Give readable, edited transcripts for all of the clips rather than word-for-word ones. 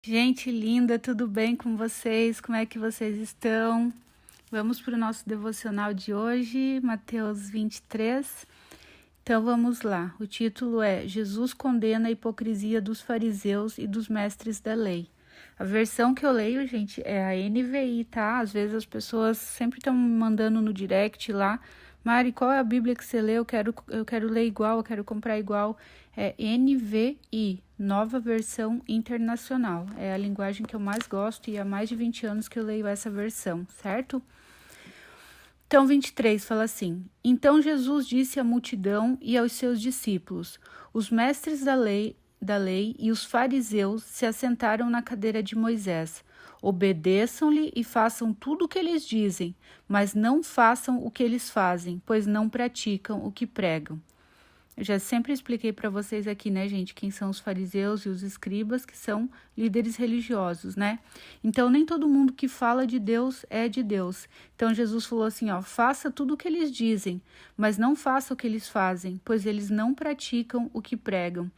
Gente linda, tudo bem com vocês? Como é que vocês estão? Vamos para o nosso devocional de hoje, Mateus 23. Então vamos lá. O título é Jesus condena a hipocrisia dos fariseus e dos mestres da lei. A versão que eu leio, gente, é a NVI, tá? Às vezes as pessoas sempre estão me mandando no direct lá. Mari, qual é a Bíblia que você lê? Eu quero ler igual, eu quero comprar igual. É NVI, Nova Versão Internacional. É a linguagem que eu mais gosto e há mais de 20 anos que eu leio essa versão, certo? Então, 23 fala assim: Então Jesus disse à multidão e aos seus discípulos: Os mestres da lei e os fariseus se assentaram na cadeira de Moisés. Obedeçam-lhe e façam tudo o que eles dizem, mas não façam o que eles fazem, pois não praticam o que pregam. Eu já sempre expliquei para vocês aqui, né, gente, quem são os fariseus e os escribas, que são líderes religiosos, né? Então, nem todo mundo que fala de Deus é de Deus. Então, Jesus falou assim, ó, faça tudo o que eles dizem, mas não faça o que eles fazem, pois eles não praticam o que pregam.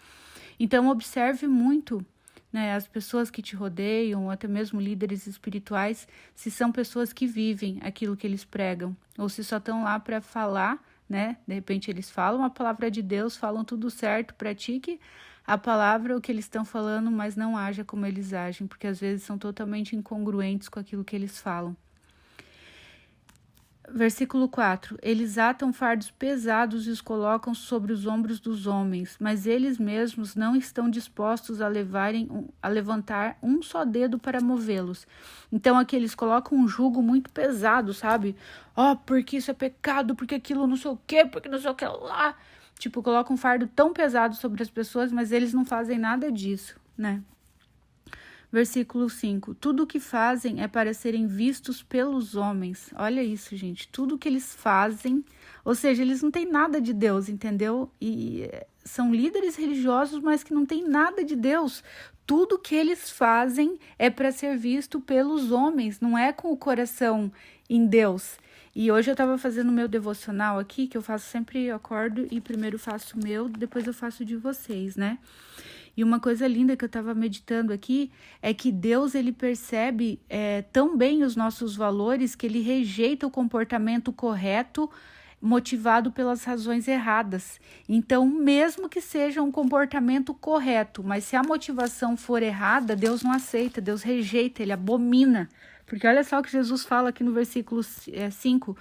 Então, observe muito, né, as pessoas que te rodeiam, ou até mesmo líderes espirituais, se são pessoas que vivem aquilo que eles pregam, ou se só estão lá para falar, né? De repente eles falam a palavra de Deus, falam tudo certo, pratique a palavra, o que eles estão falando, mas não haja como eles agem, porque às vezes são totalmente incongruentes com aquilo que eles falam. Versículo 4. Eles atam fardos pesados e os colocam sobre os ombros dos homens, mas eles mesmos não estão dispostos a levantar um só dedo para movê-los. Então aqui eles colocam um jugo muito pesado, sabe? Porque isso é pecado, porque aquilo não sei o quê, porque não sei o que lá. Tipo, colocam um fardo tão pesado sobre as pessoas, mas eles não fazem nada disso, né? Versículo 5. Tudo o que fazem é para serem vistos pelos homens. Olha isso, gente. Tudo que eles fazem, ou seja, eles não têm nada de Deus, entendeu? E são líderes religiosos, mas que não têm nada de Deus. Tudo que eles fazem é para ser visto pelos homens, não é com o coração em Deus. E hoje eu estava fazendo o meu devocional aqui, que eu faço sempre, eu acordo e primeiro faço o meu, depois eu faço o de vocês, né? E uma coisa linda que eu estava meditando aqui é que Deus, ele percebe tão bem os nossos valores que ele rejeita o comportamento correto motivado pelas razões erradas. Então, mesmo que seja um comportamento correto, mas se a motivação for errada, Deus não aceita, Deus rejeita, ele abomina. Porque olha só o que Jesus fala aqui no versículo 5.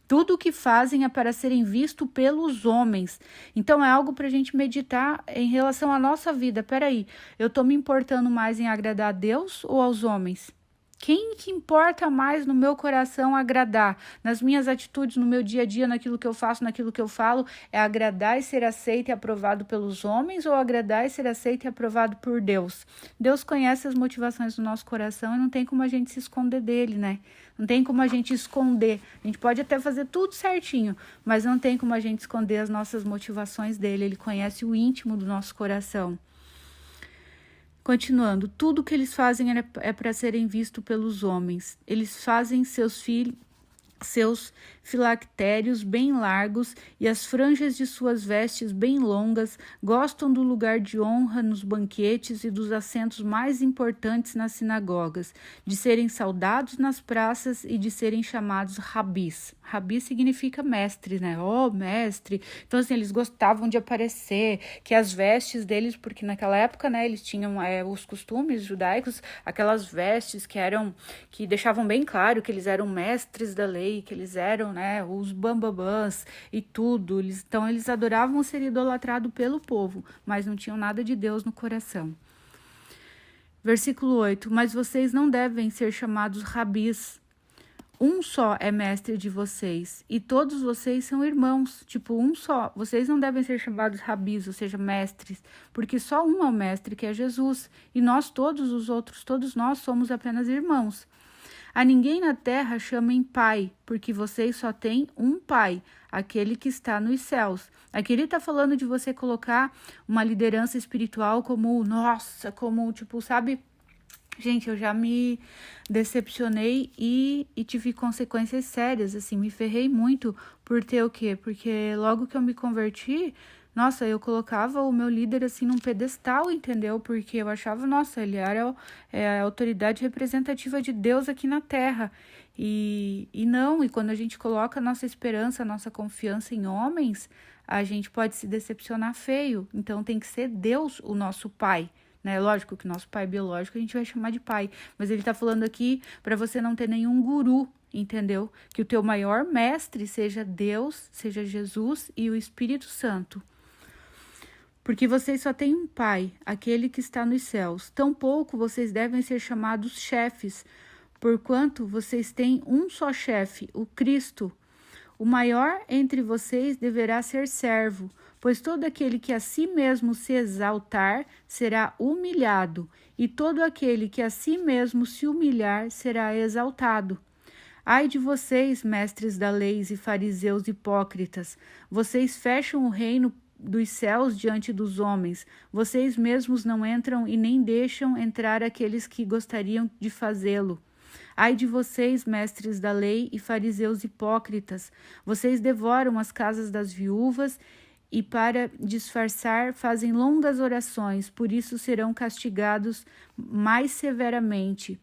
Tudo o que fazem é para serem vistos pelos homens. Então, é algo para a gente meditar em relação à nossa vida. Peraí, eu estou me importando mais em agradar a Deus ou aos homens? Quem que importa mais no meu coração agradar? Nas minhas atitudes, no meu dia a dia, naquilo que eu faço, naquilo que eu falo, é agradar e ser aceito e aprovado pelos homens ou agradar e ser aceito e aprovado por Deus? Deus conhece as motivações do nosso coração e não tem como a gente se esconder dele, né? Não tem como a gente esconder. A gente pode até fazer tudo certinho, mas não tem como a gente esconder as nossas motivações dele. Ele conhece o íntimo do nosso coração. Continuando, tudo que eles fazem é para serem vistos pelos homens. Eles fazem seus filactérios bem largos e as franjas de suas vestes bem longas, gostam do lugar de honra nos banquetes e dos assentos mais importantes nas sinagogas, de serem saudados nas praças e de serem chamados rabis. Rabi significa mestre, né? Mestre. Então, assim, eles gostavam de aparecer, que as vestes deles, porque naquela época, né, eles tinham os costumes judaicos, aquelas vestes que deixavam bem claro que eles eram mestres da lei, que eles eram, né, os bambambãs e tudo. Então, eles adoravam ser idolatrados pelo povo, mas não tinham nada de Deus no coração. Versículo 8. Mas vocês não devem ser chamados rabis. Um só é mestre de vocês, e todos vocês são irmãos, um só. Vocês não devem ser chamados rabis, ou seja, mestres, porque só um é o mestre, que é Jesus, e nós todos os outros, todos nós somos apenas irmãos. A ninguém na terra chamem pai, porque vocês só têm um pai, aquele que está nos céus. Aqui ele está falando de você colocar uma liderança espiritual como, sabe? Gente, eu já me decepcionei e tive consequências sérias, assim, me ferrei muito por ter o quê? Porque logo que eu me converti, nossa, eu colocava o meu líder assim num pedestal, entendeu? Porque eu achava, nossa, ele era a autoridade representativa de Deus aqui na Terra. E não, e quando a gente coloca a nossa esperança, a nossa confiança em homens, a gente pode se decepcionar feio. Então tem que ser Deus o nosso pai, né? Lógico que nosso pai biológico a gente vai chamar de pai, mas ele tá falando aqui para você não ter nenhum guru, entendeu? Que o teu maior mestre seja Deus, seja Jesus e o Espírito Santo. Porque vocês só têm um pai, aquele que está nos céus. Tampouco vocês devem ser chamados chefes, porquanto vocês têm um só chefe, o Cristo. O maior entre vocês deverá ser servo, pois todo aquele que a si mesmo se exaltar será humilhado, e todo aquele que a si mesmo se humilhar será exaltado. Ai de vocês, mestres da lei e fariseus hipócritas, vocês fecham o reino dos céus diante dos homens, vocês mesmos não entram e nem deixam entrar aqueles que gostariam de fazê-lo. Ai de vocês, mestres da lei e fariseus hipócritas, vocês devoram as casas das viúvas e, para disfarçar, fazem longas orações, por isso serão castigados mais severamente.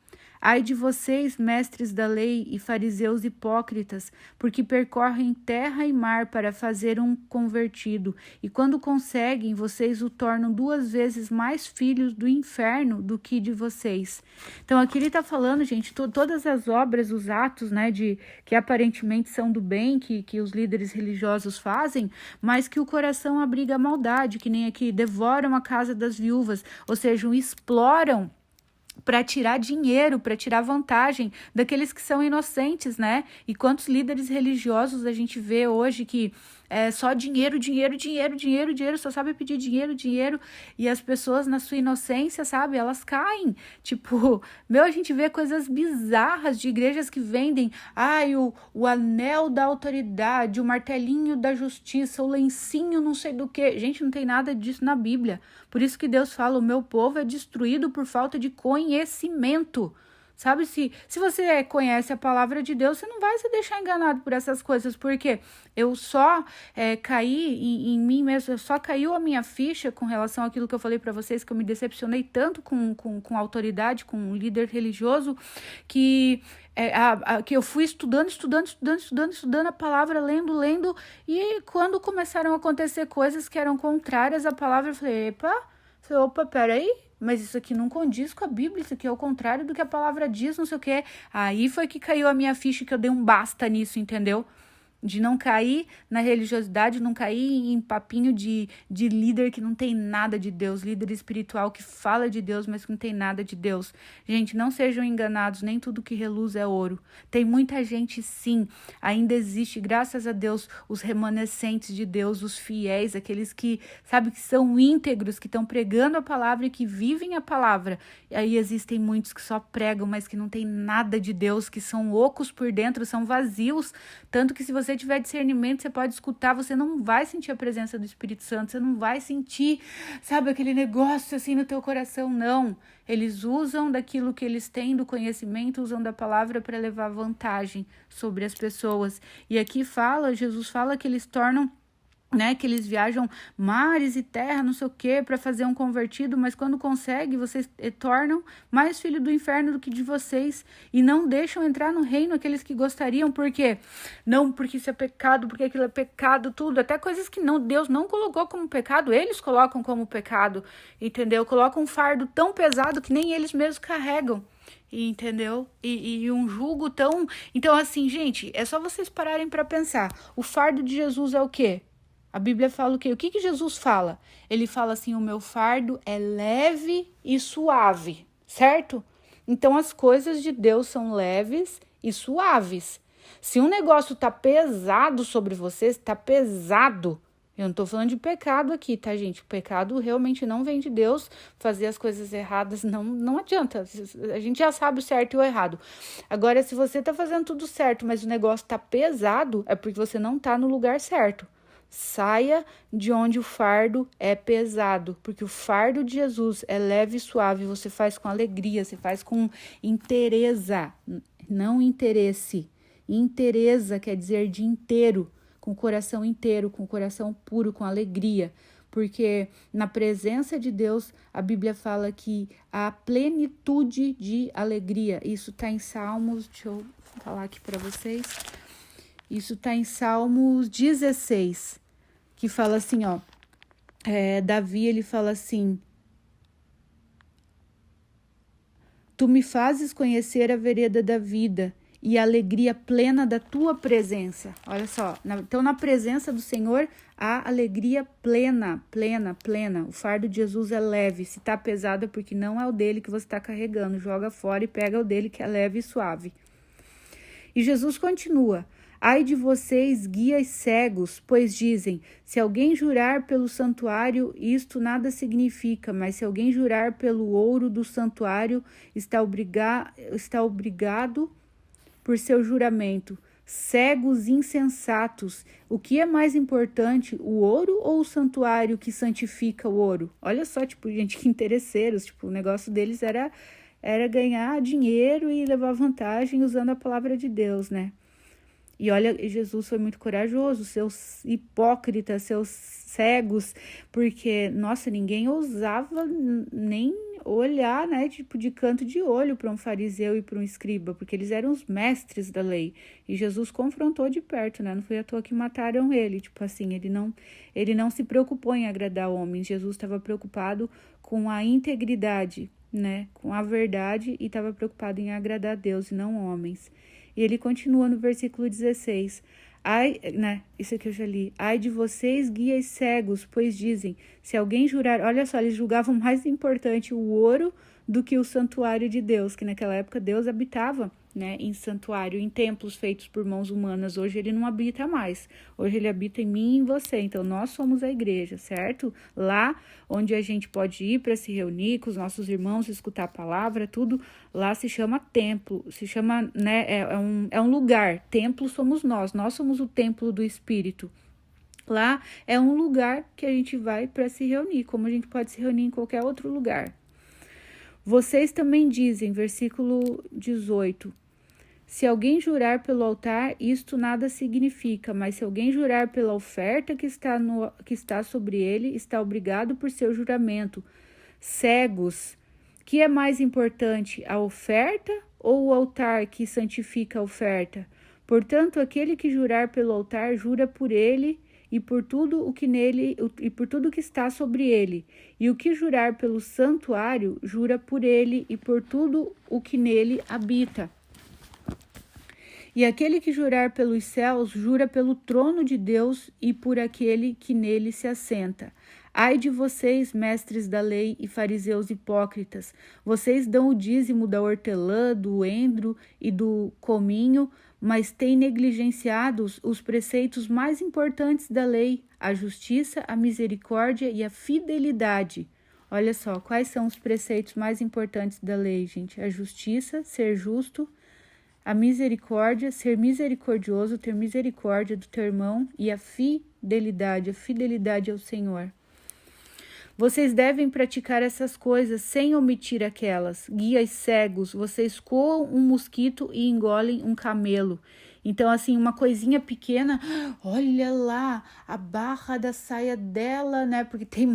Ai de vocês, mestres da lei e fariseus hipócritas, porque percorrem terra e mar para fazer um convertido, e quando conseguem, vocês o tornam 2 vezes mais filhos do inferno do que de vocês. Então aqui ele está falando, gente, todas as obras, os atos, né, que aparentemente são do bem, que os líderes religiosos fazem, mas que o coração abriga a maldade, que nem aqui, devoram a casa das viúvas, ou seja, exploram para tirar dinheiro, para tirar vantagem daqueles que são inocentes, né? E quantos líderes religiosos a gente vê hoje que é só dinheiro, dinheiro, dinheiro, dinheiro, dinheiro, só sabe pedir dinheiro, dinheiro, e as pessoas na sua inocência, sabe, elas caem, tipo, a gente vê coisas bizarras de igrejas que vendem, o anel da autoridade, o martelinho da justiça, o lencinho não sei do que, gente, não tem nada disso na Bíblia, por isso que Deus fala, o meu povo é destruído por falta de conhecimento. Sabe, se você conhece a palavra de Deus, você não vai se deixar enganado por essas coisas, porque eu só caí em mim mesmo, só caiu a minha ficha com relação àquilo que eu falei para vocês, que eu me decepcionei tanto com autoridade, com um líder religioso, que eu fui estudando a palavra, lendo, e quando começaram a acontecer coisas que eram contrárias à palavra, eu falei, opa, peraí, mas isso aqui não condiz com a Bíblia, isso aqui é o contrário do que a palavra diz, não sei o que. Aí foi que caiu a minha ficha, que eu dei um basta nisso, entendeu? De não cair na religiosidade, não cair em papinho de líder que não tem nada de Deus, líder espiritual que fala de Deus, mas que não tem nada de Deus. Gente, não sejam enganados, nem tudo que reluz é ouro. Tem muita gente, sim, ainda existe, graças a Deus, os remanescentes de Deus, os fiéis, aqueles que, sabe, que são íntegros, que estão pregando a palavra e que vivem a palavra. E aí existem muitos que só pregam, mas que não tem nada de Deus, que são ocos por dentro, são vazios, tanto que se você tiver discernimento, você pode escutar, você não vai sentir a presença do Espírito Santo, você não vai sentir, sabe, aquele negócio assim no teu coração, não. Eles usam daquilo que eles têm do conhecimento, usam da palavra para levar vantagem sobre as pessoas. E aqui Jesus fala que eles tornam, né, que eles viajam mares e terra, não sei o que, para fazer um convertido, mas quando consegue, vocês tornam mais filho do inferno do que de vocês, e não deixam entrar no reino aqueles que gostariam, por quê? Não porque isso é pecado, porque aquilo é pecado, tudo, até coisas que Deus não colocou como pecado, eles colocam como pecado, entendeu? Colocam um fardo tão pesado que nem eles mesmos carregam. Entendeu? E um jugo tão... Então, assim, gente, é só vocês pararem para pensar. O fardo de Jesus é o quê? A Bíblia fala o quê? O que Jesus fala? Ele fala assim, o meu fardo é leve e suave, certo? Então, as coisas de Deus são leves e suaves. Se um negócio tá pesado sobre você, tá pesado, eu não tô falando de pecado aqui, tá, gente? O pecado realmente não vem de Deus, fazer as coisas erradas não adianta, a gente já sabe o certo e o errado. Agora, se você tá fazendo tudo certo, mas o negócio tá pesado, é porque você não tá no lugar certo. Saia de onde o fardo é pesado, porque o fardo de Jesus é leve e suave, você faz com alegria, você faz com inteireza, não interesse. Inteireza quer dizer de inteiro, com o coração inteiro, com o coração puro, com alegria. Porque na presença de Deus, a Bíblia fala que há plenitude de alegria. Isso está em Salmos, deixa eu falar aqui para vocês. Isso está em Salmos 16, que fala assim, ó. Davi, ele fala assim: Tu me fazes conhecer a vereda da vida e a alegria plena da tua presença. Olha só, então na presença do Senhor há alegria plena. O fardo de Jesus é leve. Se tá pesado é porque não é o dele que você está carregando. Joga fora e pega o dele que é leve e suave. E Jesus continua: Ai de vocês, guias cegos, pois dizem, se alguém jurar pelo santuário, isto nada significa, mas se alguém jurar pelo ouro do santuário, está obrigado por seu juramento. Cegos insensatos, o que é mais importante, o ouro ou o santuário que santifica o ouro? Olha só, tipo, gente, que interesseiros, tipo, o negócio deles era ganhar dinheiro e levar vantagem usando a palavra de Deus, né? E olha, Jesus foi muito corajoso, seus hipócritas, seus cegos, porque, nossa, ninguém ousava nem olhar, né, tipo, de canto de olho para um fariseu e para um escriba, porque eles eram os mestres da lei. E Jesus confrontou de perto, né? Não foi à toa que mataram ele, tipo assim, ele não se preocupou em agradar homens. Jesus estava preocupado com a integridade, né, com a verdade, e estava preocupado em agradar a Deus e não homens. E ele continua no versículo 16. Ai, né, isso aqui eu já li. Ai de vocês, guias cegos, pois dizem, se alguém jurar... Olha só, eles julgavam mais importante o ouro do que o santuário de Deus, que naquela época Deus habitava, né, em santuário, em templos feitos por mãos humanas. Hoje ele não habita mais. Hoje ele habita em mim e em você. Então nós somos a igreja, certo? Lá onde a gente pode ir para se reunir com os nossos irmãos, escutar a palavra, tudo, lá se chama templo, se chama, né, é um lugar. Templo somos nós somos o templo do Espírito. Lá é um lugar que a gente vai para se reunir, como a gente pode se reunir em qualquer outro lugar. Vocês também dizem, versículo 18, se alguém jurar pelo altar, isto nada significa, mas se alguém jurar pela oferta que está sobre ele, está obrigado por seu juramento. Cegos, que é mais importante, a oferta ou o altar que santifica a oferta? Portanto, aquele que jurar pelo altar, jura por ele e por tudo o que nele e por tudo que está sobre ele. E o que jurar pelo santuário, jura por ele e por tudo o que nele habita. E aquele que jurar pelos céus, jura pelo trono de Deus e por aquele que nele se assenta. Ai de vocês, mestres da lei e fariseus hipócritas, vocês dão o dízimo da hortelã, do endro e do cominho, mas têm negligenciado os preceitos mais importantes da lei, a justiça, a misericórdia e a fidelidade. Olha só, quais são os preceitos mais importantes da lei, gente? A justiça, ser justo, a misericórdia, ser misericordioso, ter misericórdia do teu irmão, e a fidelidade ao Senhor. Vocês devem praticar essas coisas sem omitir aquelas. Guias cegos, vocês coam um mosquito e engolem um camelo. Então, assim, uma coisinha pequena, olha lá, a barra da saia dela, né? Porque tem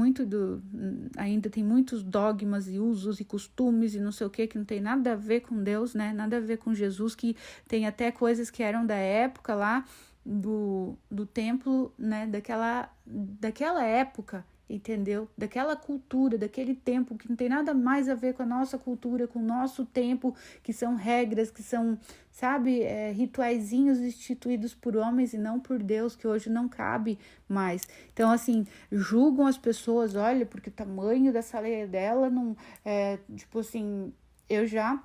ainda tem muitos dogmas e usos e costumes e não sei o que não tem nada a ver com Deus, né? Nada a ver com Jesus, que tem até coisas que eram da época lá, do templo, né? Daquela época, entendeu? Daquela cultura, daquele tempo que não tem nada mais a ver com a nossa cultura, com o nosso tempo, que são regras, que são, sabe, rituaizinhos instituídos por homens e não por Deus, que hoje não cabe mais. Então, assim, julgam as pessoas, olha, porque o tamanho da saia dela não tipo assim, eu já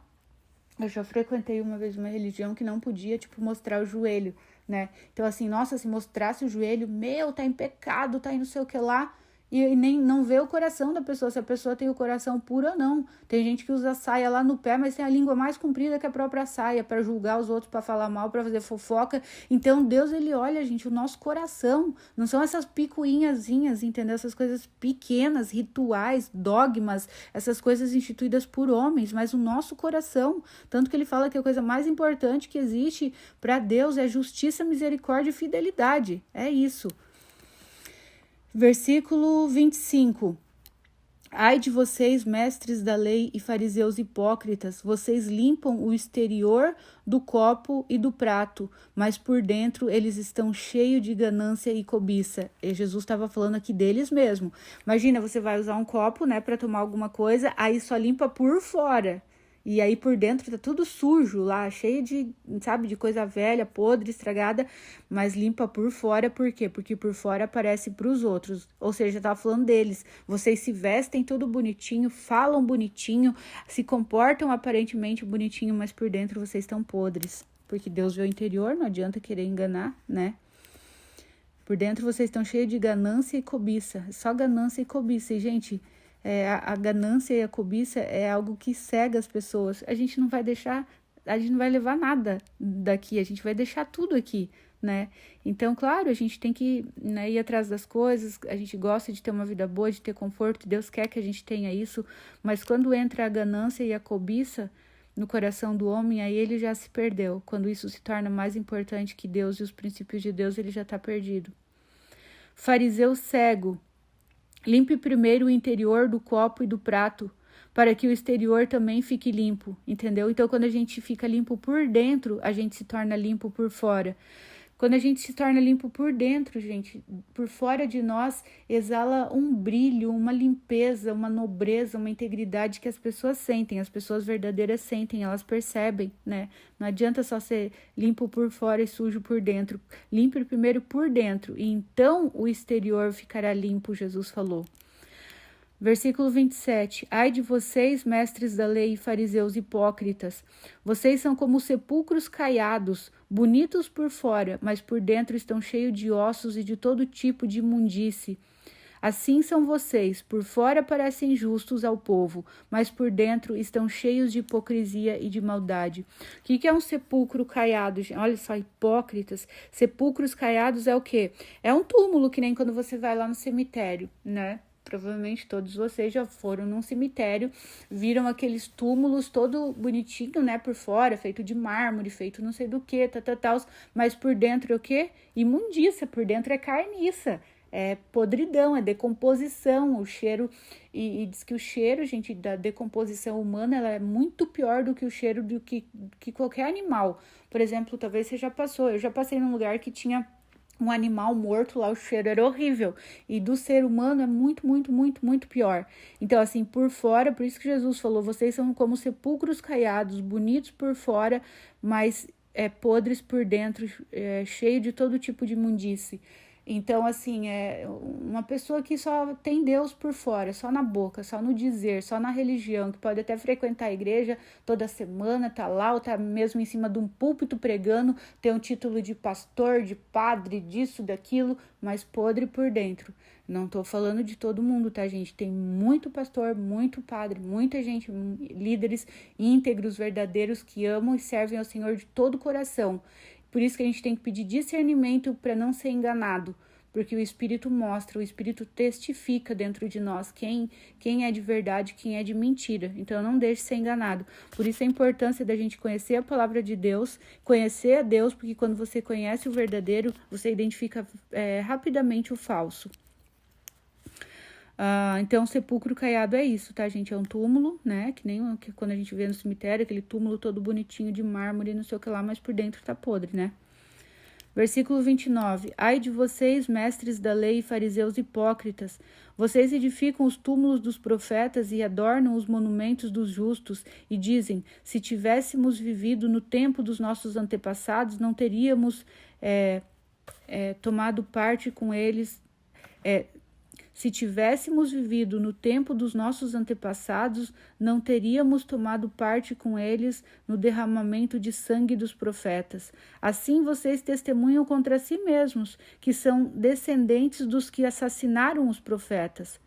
frequentei uma vez uma religião que não podia, tipo, mostrar o joelho, né? Então, assim, nossa, se mostrasse o joelho, tá em pecado, tá em não sei o que lá. e nem não vê o coração da pessoa, se a pessoa tem o coração puro ou não. Tem gente que usa saia lá no pé, mas tem a língua mais comprida que a própria saia, para julgar os outros, para falar mal, para fazer fofoca. Então Deus, ele olha, gente, o nosso coração. Não são essas picuinhazinhas, entendeu? Essas coisas pequenas, rituais, dogmas, essas coisas instituídas por homens, mas o nosso coração. Tanto que ele fala que a coisa mais importante que existe para Deus é justiça, misericórdia e fidelidade. É isso. Versículo 25. Ai de vocês, mestres da lei e fariseus hipócritas, vocês limpam o exterior do copo e do prato, mas por dentro eles estão cheios de ganância e cobiça. E Jesus estava falando aqui deles mesmo. Imagina, você vai usar um copo, né, para tomar alguma coisa, aí só limpa por fora. E aí por dentro tá tudo sujo lá, cheio de, sabe, de coisa velha, podre, estragada, mas limpa por fora. Por quê? Porque por fora aparece pros outros. Ou seja, tava falando deles. Vocês se vestem tudo bonitinho, falam bonitinho, se comportam aparentemente bonitinho, mas por dentro vocês estão podres. Porque Deus vê o interior, não adianta querer enganar, né? Por dentro vocês estão cheios de ganância e cobiça. Só ganância e cobiça. E, gente, a ganância e a cobiça é algo que cega as pessoas. A gente não vai levar nada daqui, a gente vai deixar tudo aqui, né? Então, claro, a gente tem que, né, ir atrás das coisas, a gente gosta de ter uma vida boa, de ter conforto, Deus quer que a gente tenha isso, mas quando entra a ganância e a cobiça no coração do homem, aí ele já se perdeu. Quando isso se torna mais importante que Deus e os princípios de Deus, ele já está perdido. Fariseu cego. Limpe primeiro o interior do copo e do prato, para que o exterior também fique limpo, entendeu? Então, quando a gente fica limpo por dentro, a gente se torna limpo por fora. Quando a gente se torna limpo por dentro, gente, por fora de nós, exala um brilho, uma limpeza, uma nobreza, uma integridade que as pessoas sentem, as pessoas verdadeiras sentem, elas percebem, né? Não adianta só ser limpo por fora e sujo por dentro. Limpe primeiro por dentro, e então o exterior ficará limpo, Jesus falou. Versículo 27. Ai de vocês, mestres da lei e fariseus hipócritas, vocês são como sepulcros caiados, bonitos por fora, mas por dentro estão cheios de ossos e de todo tipo de imundície. Assim são vocês, por fora parecem justos ao povo, mas por dentro estão cheios de hipocrisia e de maldade. O que é um sepulcro caiado? Olha só, hipócritas. Sepulcros caiados é o quê? É um túmulo, que nem quando você vai lá no cemitério, né? Provavelmente todos vocês já foram num cemitério, viram aqueles túmulos todo bonitinho, né, por fora, feito de mármore, feito não sei do que, mas por dentro é o quê? Imundícia, por dentro é carniça, é podridão, é decomposição, o cheiro, e diz que o cheiro, gente, da decomposição humana, ela é muito pior do que o cheiro que qualquer animal. Por exemplo, talvez você já passou, eu já passei num lugar que tinha um animal morto lá, o cheiro era horrível. E do ser humano é muito, muito, muito, muito pior. Então, assim, por fora, por isso que Jesus falou, vocês são como sepulcros caiados, bonitos por fora, mas podres por dentro, cheio de todo tipo de imundície. Então, assim, é uma pessoa que só tem Deus por fora, só na boca, só no dizer, só na religião, que pode até frequentar a igreja toda semana, tá lá, ou tá mesmo em cima de um púlpito pregando, tem um título de pastor, de padre, disso, daquilo, mas podre por dentro. Não tô falando de todo mundo, tá, gente? Tem muito pastor, muito padre, muita gente, líderes íntegros, verdadeiros, que amam e servem ao Senhor de todo o coração. Por isso que a gente tem que pedir discernimento para não ser enganado, porque o Espírito mostra, o Espírito testifica dentro de nós quem é de verdade, quem é de mentira. Então, não deixe ser enganado. Por isso a importância da gente conhecer a palavra de Deus, conhecer a Deus, porque quando você conhece o verdadeiro, você identifica rapidamente o falso. Então, sepulcro caiado é isso, tá, gente? É um túmulo, né? Que nem quando a gente vê no cemitério, aquele túmulo todo bonitinho de mármore, não sei o que lá, mas por dentro tá podre, né? Versículo 29. Ai de vocês, mestres da lei e fariseus hipócritas, vocês edificam os túmulos dos profetas e adornam os monumentos dos justos, e dizem, se tivéssemos vivido no tempo dos nossos antepassados, não teríamos tomado parte com eles... Se tivéssemos vivido no tempo dos nossos antepassados, não teríamos tomado parte com eles no derramamento de sangue dos profetas. Assim vocês testemunham contra si mesmos, que são descendentes dos que assassinaram os profetas.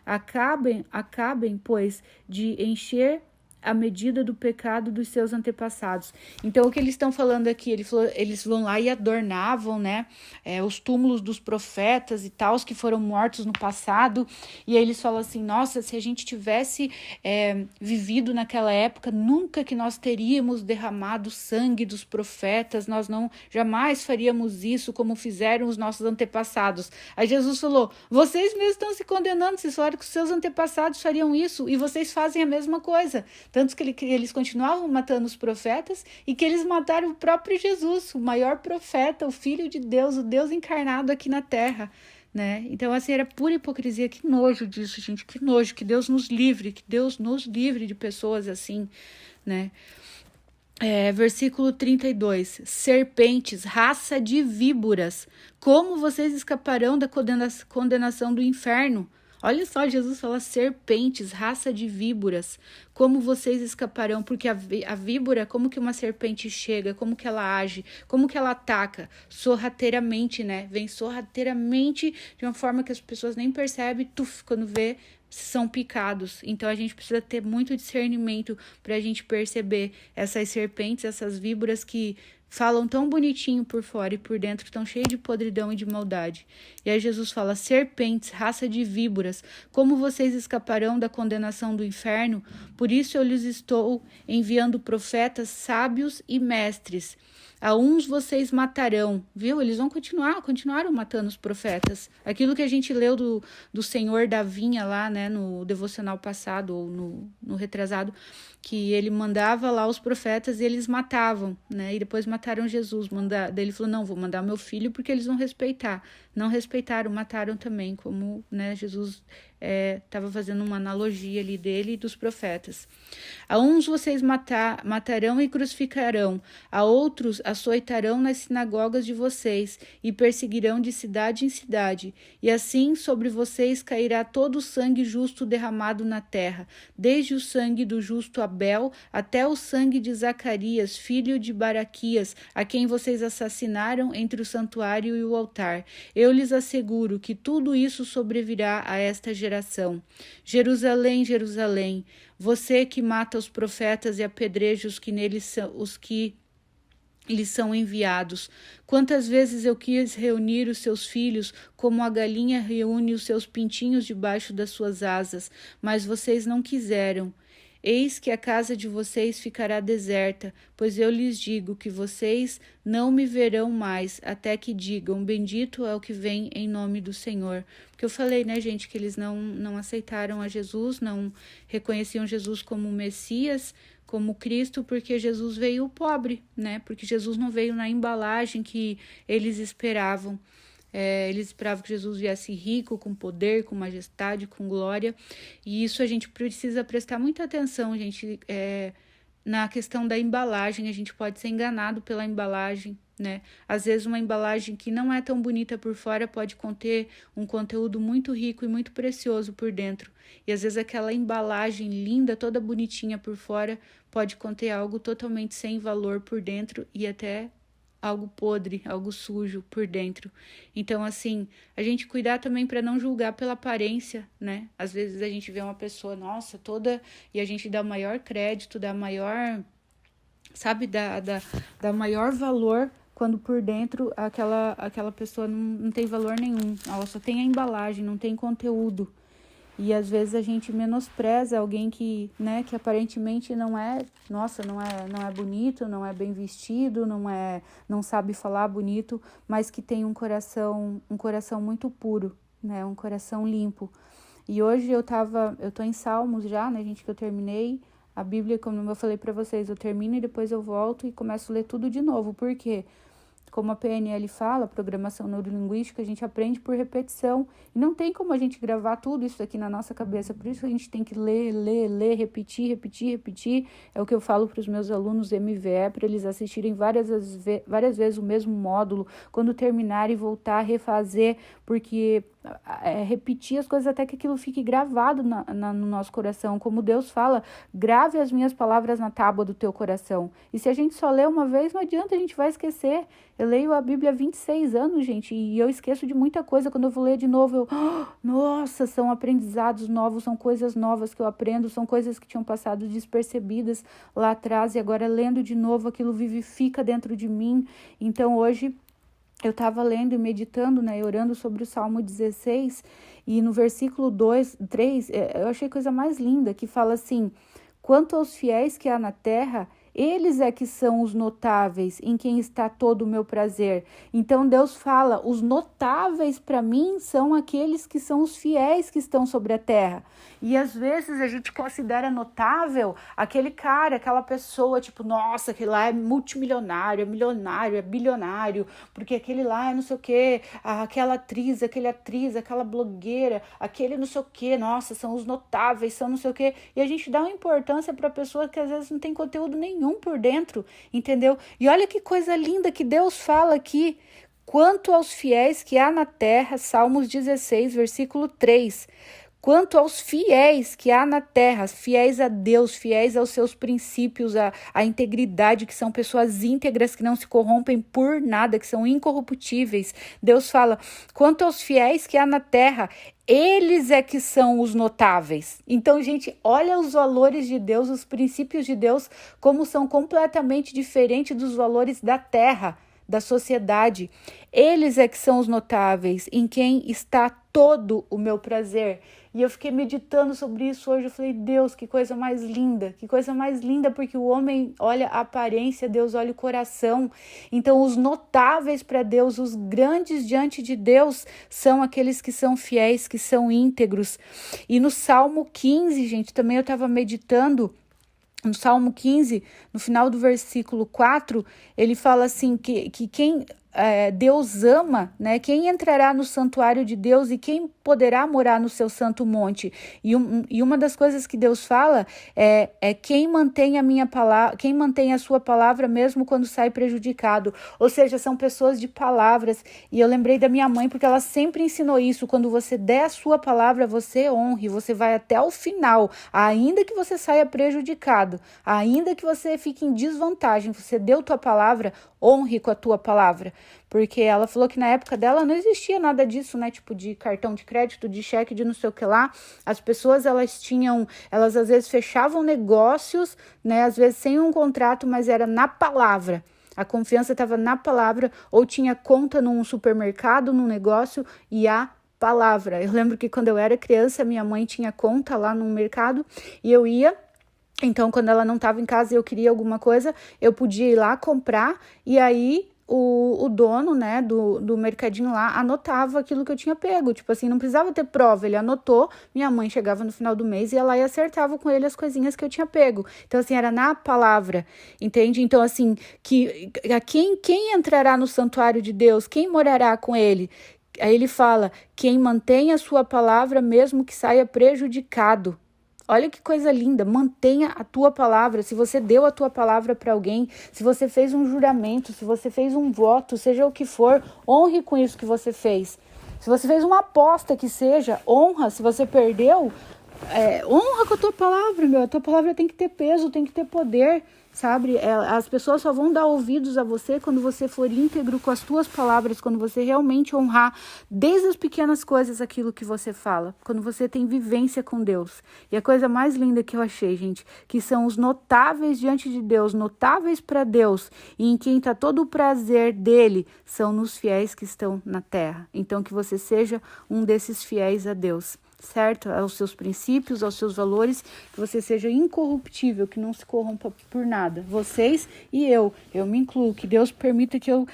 Acabem, pois, de encher a medida do pecado dos seus antepassados. Então, o que eles estão falando aqui, eles vão lá e adornavam, né, os túmulos dos profetas e tal, que foram mortos no passado, e aí eles falam assim, nossa, se a gente tivesse vivido naquela época, nunca que nós teríamos derramado sangue dos profetas, nós não jamais faríamos isso como fizeram os nossos antepassados. Aí Jesus falou, vocês mesmos estão se condenando, vocês falaram que os seus antepassados fariam isso, e vocês fazem a mesma coisa. Tanto que eles continuavam matando os profetas e que eles mataram o próprio Jesus, o maior profeta, o Filho de Deus, o Deus encarnado aqui na Terra, né? Então, assim, era pura hipocrisia. Que nojo disso, gente, que nojo. Que Deus nos livre de pessoas assim, né? Versículo 32. Serpentes, raça de víboras, como vocês escaparão da condenação do inferno? Olha só, Jesus fala serpentes, raça de víboras, como vocês escaparão? Porque a víbora, como que uma serpente chega, como que ela age, como que ela ataca? Sorrateiramente, né? Vem sorrateiramente de uma forma que as pessoas nem percebem, quando vê, são picados. Então a gente precisa ter muito discernimento para a gente perceber essas serpentes, essas víboras que falam tão bonitinho por fora e por dentro tão cheio de podridão e de maldade. E aí Jesus fala, serpentes, raça de víboras, como vocês escaparão da condenação do inferno? Por isso eu lhes estou enviando profetas sábios e mestres. A uns vocês matarão, viu? Eles vão continuaram matando os profetas. Aquilo que a gente leu do Senhor da Vinha lá, né, no devocional passado, ou no retrasado, que ele mandava lá os profetas e eles matavam, né? E depois mataram Jesus. Daí ele falou, não, vou mandar meu filho porque eles vão respeitar. Não respeitaram, mataram também, como, né, Jesus estava fazendo uma analogia ali dele e dos profetas. A uns vocês matarão e crucificarão, a outros açoitarão nas sinagogas de vocês e perseguirão de cidade em cidade, e assim sobre vocês cairá todo o sangue justo derramado na terra, desde o sangue do justo Abel até o sangue de Zacarias, filho de Baraquias, a quem vocês assassinaram entre o santuário e o altar. Eu lhes asseguro que tudo isso sobrevirá a esta geração. Jerusalém, Jerusalém, você que mata os profetas e apedreja os que lhes são enviados. Quantas vezes eu quis reunir os seus filhos, como a galinha reúne os seus pintinhos debaixo das suas asas, mas vocês não quiseram. Eis que a casa de vocês ficará deserta, pois eu lhes digo que vocês não me verão mais, até que digam, bendito é o que vem em nome do Senhor. Porque eu falei, né, gente, que eles não aceitaram a Jesus, não reconheciam Jesus como Messias, como Cristo, porque Jesus veio pobre, né? Porque Jesus não veio na embalagem que eles esperavam. Eles esperavam que Jesus viesse rico, com poder, com majestade, com glória. E isso a gente precisa prestar muita atenção, gente. Na questão da embalagem, a gente pode ser enganado pela embalagem, né? Às vezes uma embalagem que não é tão bonita por fora pode conter um conteúdo muito rico e muito precioso por dentro. E às vezes aquela embalagem linda, toda bonitinha por fora, pode conter algo totalmente sem valor por dentro e até algo podre, algo sujo por dentro. Então, assim, a gente cuidar também para não julgar pela aparência, né? Às vezes a gente vê uma pessoa, nossa, toda... E a gente dá o maior crédito, dá maior... Sabe? Dá maior valor quando por dentro aquela pessoa não tem valor nenhum. Ela só tem a embalagem, não tem conteúdo. E às vezes a gente menospreza alguém que, né, que aparentemente não é bonito, não é bem vestido, não sabe falar bonito, mas que tem um coração muito puro, né, um coração limpo. E hoje eu tô em Salmos já, né, gente, que eu terminei a Bíblia, como eu falei para vocês, eu termino e depois eu volto e começo a ler tudo de novo. Por quê? como a PNL fala, programação neurolinguística, a gente aprende por repetição. E não tem como a gente gravar tudo isso aqui na nossa cabeça. Por isso a gente tem que ler, repetir. É o que eu falo para os meus alunos MVE, para eles assistirem várias vezes o mesmo módulo, quando terminarem voltar a refazer, porque repetir as coisas até que aquilo fique gravado no nosso coração. Como Deus fala, grave as minhas palavras na tábua do teu coração. E se a gente só lê uma vez, não adianta, a gente vai esquecer. Eu leio a Bíblia há 26 anos, gente, e eu esqueço de muita coisa. Quando eu vou ler de novo, nossa, são aprendizados novos, são coisas novas que eu aprendo, são coisas que tinham passado despercebidas lá atrás, e agora lendo de novo, aquilo vivifica dentro de mim. Então hoje eu estava lendo e meditando, né, e orando sobre o Salmo 16, e no versículo 3, eu achei a coisa mais linda, que fala assim: quanto aos fiéis que há na terra, eles é que são os notáveis, em quem está todo o meu prazer. Então Deus fala, os notáveis para mim são aqueles que são os fiéis que estão sobre a terra. E às vezes a gente considera notável aquele cara, aquela pessoa, tipo, nossa, aquele lá é multimilionário, é milionário, é bilionário, porque aquele lá é não sei o quê, aquela atriz, aquela blogueira, aquele não sei o quê, nossa, são os notáveis, são não sei o quê. E a gente dá uma importância para pessoa que às vezes não tem conteúdo nenhum por dentro, entendeu? E olha que coisa linda que Deus fala aqui. Quanto aos fiéis que há na terra, Salmos 16, versículo 3. Quanto aos fiéis que há na terra, fiéis a Deus, fiéis aos seus princípios, à integridade, que são pessoas íntegras, que não se corrompem por nada, que são incorruptíveis. Deus fala, quanto aos fiéis que há na terra, eles é que são os notáveis. Então, gente, olha os valores de Deus, os princípios de Deus, como são completamente diferentes dos valores da terra, da sociedade. Eles é que são os notáveis, em quem está todo o meu prazer. E eu fiquei meditando sobre isso hoje, eu falei, Deus, que coisa mais linda, porque o homem olha a aparência, Deus olha o coração. Então, os notáveis para Deus, os grandes diante de Deus, são aqueles que são fiéis, que são íntegros. E no Salmo 15, gente, também eu estava meditando, no Salmo 15, no final do versículo 4, ele fala assim, que quem Deus ama, né? Quem entrará no santuário de Deus e quem poderá morar no seu santo monte? E uma das coisas que Deus fala é quem mantém a minha palavra, quem mantém a sua palavra mesmo quando sai prejudicado. Ou seja, são pessoas de palavras. E eu lembrei da minha mãe, porque ela sempre ensinou isso. Quando você der a sua palavra, você honre, você vai até o final, ainda que você saia prejudicado, ainda que você fique em desvantagem, você deu tua palavra, honre com a tua palavra. Porque ela falou que na época dela não existia nada disso, né? Tipo de cartão de crédito, de cheque, de não sei o que lá. As pessoas, elas às vezes fechavam negócios, né? Às vezes sem um contrato, mas era na palavra. A confiança estava na palavra, ou tinha conta num supermercado, num negócio, e a palavra. Eu lembro que quando eu era criança, minha mãe tinha conta lá no mercado, e eu ia. Então, quando ela não estava em casa e eu queria alguma coisa, eu podia ir lá comprar, e aí o dono, né, do mercadinho lá anotava aquilo que eu tinha pego. Tipo assim, não precisava ter prova, ele anotou, minha mãe chegava no final do mês e ela ia acertava com ele as coisinhas que eu tinha pego. Então, assim, era na palavra, entende? Então, assim, quem entrará no santuário de Deus? Quem morará com ele? Aí ele fala, quem mantém a sua palavra mesmo que saia prejudicado. Olha que coisa linda, mantenha a tua palavra. Se você deu a tua palavra para alguém, se você fez um juramento, se você fez um voto, seja o que for, honre com isso que você fez. Se você fez uma aposta que seja, honra. Se você perdeu, honra com a tua palavra, meu. A tua palavra tem que ter peso, tem que ter poder, sabe? As pessoas só vão dar ouvidos a você quando você for íntegro com as tuas palavras, quando você realmente honrar desde as pequenas coisas aquilo que você fala, quando você tem vivência com Deus. E a coisa mais linda que eu achei, gente, que são os notáveis diante de Deus, notáveis para Deus, e em quem está todo o prazer dele, são nos fiéis que estão na terra. Então, que você seja um desses fiéis a Deus, certo? Aos seus princípios, aos seus valores, que você seja incorruptível, que não se corrompa por nada. Vocês e eu me incluo, que Deus permita que eu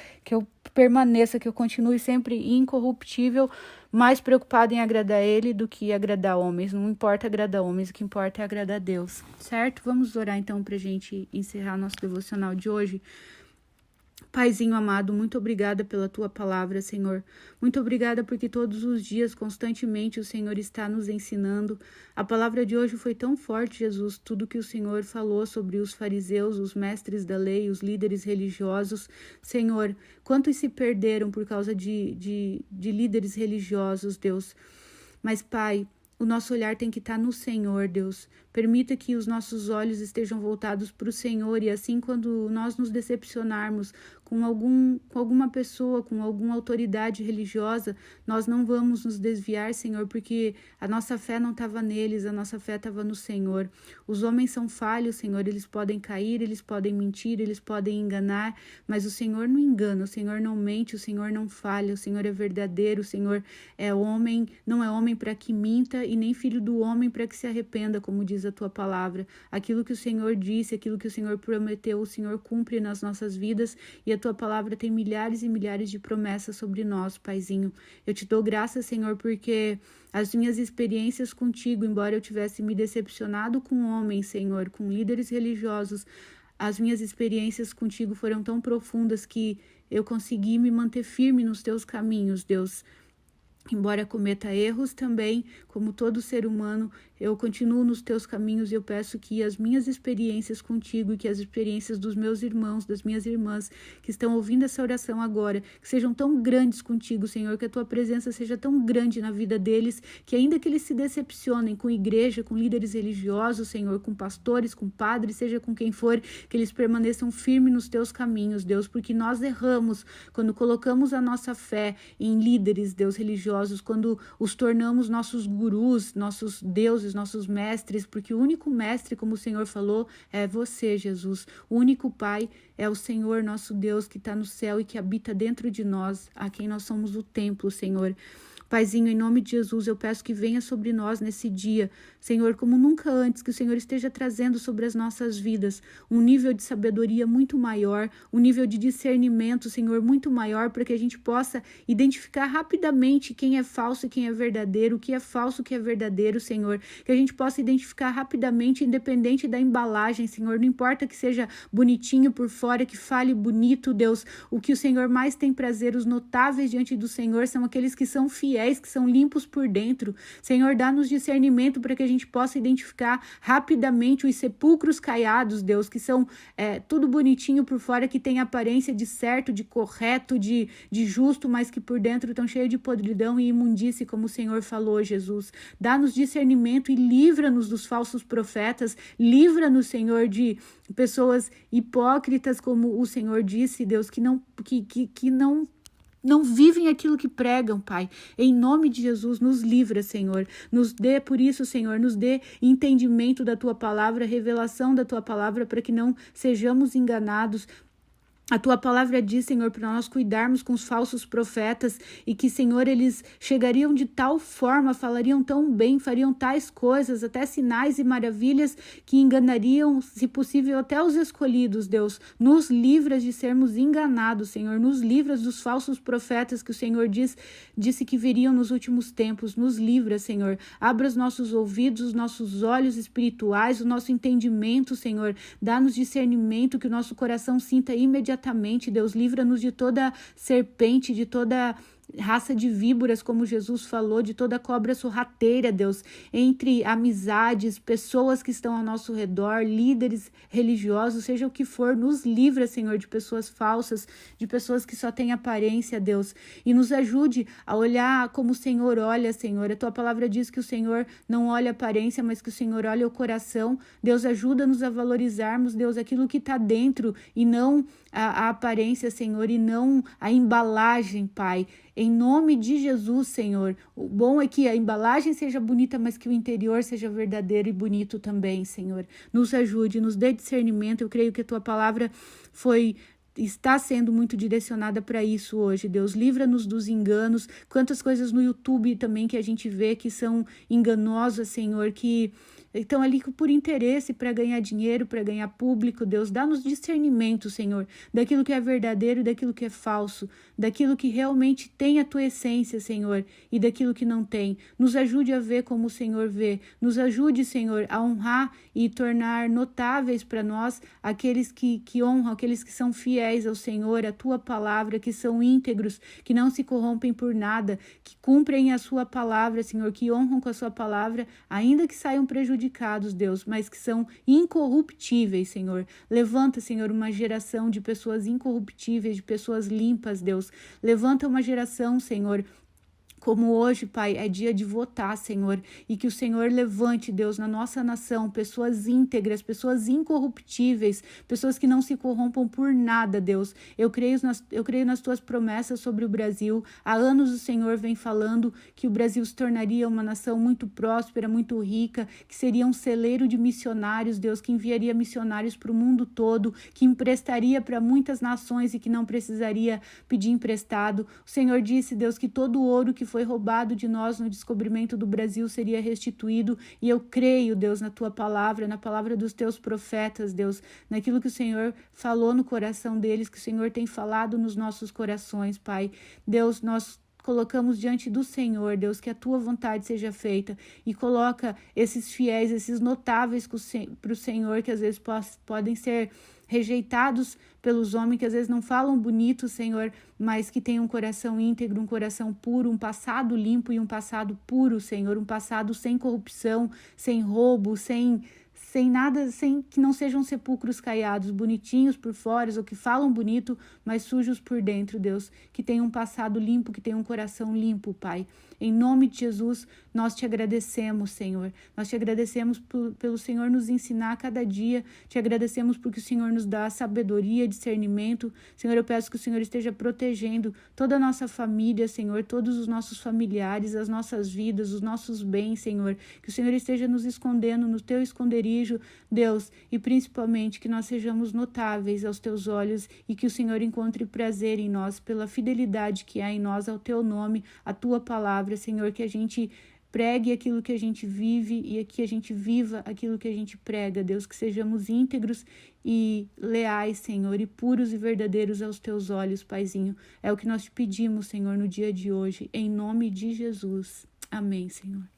permaneça, que eu continue sempre incorruptível, mais preocupado em agradar Ele do que agradar homens. Não importa agradar homens, o que importa é agradar a Deus, certo? Vamos orar então pra gente encerrar nosso devocional de hoje. Paizinho amado, muito obrigada pela tua palavra, Senhor. Muito obrigada porque todos os dias, constantemente, o Senhor está nos ensinando. A palavra de hoje foi tão forte, Jesus, tudo que o Senhor falou sobre os fariseus, os mestres da lei, os líderes religiosos. Senhor, quantos se perderam por causa de líderes religiosos, Deus. Mas, Pai, o nosso olhar tem que estar no Senhor, Deus. Permita que os nossos olhos estejam voltados para o Senhor e assim quando nós nos decepcionarmos com alguma pessoa, com alguma autoridade religiosa, nós não vamos nos desviar, Senhor, porque a nossa fé não estava neles, a nossa fé estava no Senhor. Os homens são falhos, Senhor, eles podem cair, eles podem mentir, eles podem enganar, mas o Senhor não engana, o Senhor não mente, o Senhor não falha, o Senhor é verdadeiro, o Senhor é homem, não é homem para que minta e nem filho do homem para que se arrependa, como diz a tua palavra. Aquilo que o Senhor disse, aquilo que o Senhor prometeu, o Senhor cumpre nas nossas vidas e a tua palavra tem milhares e milhares de promessas sobre nós, Paizinho. Eu te dou graças, Senhor, porque as minhas experiências contigo, embora eu tivesse me decepcionado com homens, Senhor, com líderes religiosos, as minhas experiências contigo foram tão profundas que eu consegui me manter firme nos teus caminhos, Deus. Embora cometa erros também, como todo ser humano, eu continuo nos teus caminhos e eu peço que as minhas experiências contigo e que as experiências dos meus irmãos, das minhas irmãs que estão ouvindo essa oração agora, que sejam tão grandes contigo, Senhor, que a tua presença seja tão grande na vida deles, que ainda que eles se decepcionem com igreja, com líderes religiosos, Senhor, com pastores, com padres, seja com quem for, que eles permaneçam firmes nos teus caminhos, Deus, porque nós erramos quando colocamos a nossa fé em líderes, Deus, religiosos, quando os tornamos nossos gurus, nossos deuses, nossos mestres, porque o único mestre, como o Senhor falou, é você, Jesus. O único Pai é o Senhor, nosso Deus, que está no céu e que habita dentro de nós, a quem nós somos o templo, Senhor. Paizinho, em nome de Jesus, eu peço que venha sobre nós nesse dia, Senhor, como nunca antes, que o Senhor esteja trazendo sobre as nossas vidas um nível de sabedoria muito maior, um nível de discernimento, Senhor, muito maior, para que a gente possa identificar rapidamente quem é falso e quem é verdadeiro, o que é falso e o que é verdadeiro, Senhor, que a gente possa identificar rapidamente, independente da embalagem, Senhor, não importa que seja bonitinho por fora, que fale bonito, Deus, o que o Senhor mais tem prazer, os notáveis diante do Senhor são aqueles que são fiéis, que são limpos por dentro. Senhor, dá-nos discernimento para que a gente possa identificar rapidamente os sepulcros caiados, Deus, que são tudo bonitinho por fora, que tem aparência de certo, de correto, de justo, mas que por dentro estão cheios de podridão e imundície, como o Senhor falou, Jesus. Dá-nos discernimento e livra-nos dos falsos profetas, livra-nos, Senhor, de pessoas hipócritas, como o Senhor disse, Deus, que não vivem aquilo que pregam, Pai. Em nome de Jesus, nos livra, Senhor. Nos dê, por isso, Senhor, nos dê entendimento da Tua palavra, revelação da Tua palavra, para que não sejamos enganados. A tua palavra diz, Senhor, para nós cuidarmos com os falsos profetas e que, Senhor, eles chegariam de tal forma, falariam tão bem, fariam tais coisas, até sinais e maravilhas que enganariam, se possível, até os escolhidos, Deus. Nos livras de sermos enganados, Senhor. Nos livras dos falsos profetas que o Senhor disse que viriam nos últimos tempos. Nos livra, Senhor. Abra os nossos ouvidos, os nossos olhos espirituais, o nosso entendimento, Senhor. Dá-nos discernimento, que o nosso coração sinta imediatamente. Deus, livra-nos de toda serpente, de toda raça de víboras, como Jesus falou, de toda cobra sorrateira, Deus, entre amizades, pessoas que estão ao nosso redor, líderes religiosos, seja o que for, nos livra, Senhor, de pessoas falsas, de pessoas que só têm aparência, Deus, e nos ajude a olhar como o Senhor olha, Senhor. A tua palavra diz que o Senhor não olha a aparência, mas que o Senhor olha o coração. Deus, ajuda-nos a valorizarmos, Deus, aquilo que está dentro e não a aparência, Senhor, e não a embalagem, Pai. Em nome de Jesus, Senhor. O bom é que a embalagem seja bonita, mas que o interior seja verdadeiro e bonito também, Senhor. Nos ajude, nos dê discernimento. Eu creio que a tua palavra está sendo muito direcionada para isso hoje, Deus. Livra-nos dos enganos. Quantas coisas no YouTube também que a gente vê que são enganosas, Senhor, que estão ali por interesse, para ganhar dinheiro, para ganhar público. Deus, dá-nos discernimento, Senhor, daquilo que é verdadeiro e daquilo que é falso, daquilo que realmente tem a tua essência, Senhor, e daquilo que não tem. Nos ajude a ver como o Senhor vê. Nos ajude, Senhor, a honrar e tornar notáveis para nós aqueles que honram, aqueles que são fiéis ao Senhor, a tua palavra, que são íntegros, que não se corrompem por nada, que cumprem a sua palavra, Senhor, que honram com a sua palavra, ainda que saiam prejudicados, Deus, mas que são incorruptíveis, Senhor. Levanta, Senhor, uma geração de pessoas incorruptíveis, de pessoas limpas, Deus. Levanta uma geração, Senhor, como hoje, Pai, é dia de votar, Senhor, e que o Senhor levante, Deus, na nossa nação, pessoas íntegras, pessoas incorruptíveis, pessoas que não se corrompam por nada, Deus. Eu creio nas tuas promessas sobre o Brasil. Há anos o Senhor vem falando que o Brasil se tornaria uma nação muito próspera, muito rica, que seria um celeiro de missionários, Deus, que enviaria missionários para o mundo todo, que emprestaria para muitas nações e que não precisaria pedir emprestado. O Senhor disse, Deus, que todo o ouro que foi roubado de nós no descobrimento do Brasil seria restituído, e eu creio, Deus, na tua palavra, na palavra dos teus profetas, Deus, naquilo que o Senhor falou no coração deles, que o Senhor tem falado nos nossos corações, Pai. Deus, nós colocamos diante do Senhor, Deus, que a tua vontade seja feita, e coloca esses fiéis, esses notáveis para o Senhor, que às vezes podem ser rejeitados pelos homens, que às vezes não falam bonito, Senhor, mas que tem um coração íntegro, um coração puro, um passado limpo e um passado puro, Senhor, um passado sem corrupção, sem roubo, sem nada, sem que não sejam sepulcros caiados, bonitinhos por fora, ou que falam bonito, mas sujos por dentro, Deus, que tem um passado limpo, que tem um coração limpo, Pai. Em nome de Jesus, nós te agradecemos, Senhor. Nós te agradecemos pelo Senhor nos ensinar a cada dia. Te agradecemos porque o Senhor nos dá sabedoria, discernimento. Senhor, eu peço que o Senhor esteja protegendo toda a nossa família, Senhor, todos os nossos familiares, as nossas vidas, os nossos bens, Senhor. Que o Senhor esteja nos escondendo no teu esconderijo, Deus, e principalmente que nós sejamos notáveis aos teus olhos e que o Senhor encontre prazer em nós pela fidelidade que há em nós ao teu nome, à tua palavra, Senhor, que a gente pregue aquilo que a gente vive e que a gente viva aquilo que a gente prega, Deus, que sejamos íntegros e leais, Senhor, e puros e verdadeiros aos teus olhos, Paizinho. É o que nós te pedimos, Senhor, no dia de hoje, em nome de Jesus. Amém, Senhor.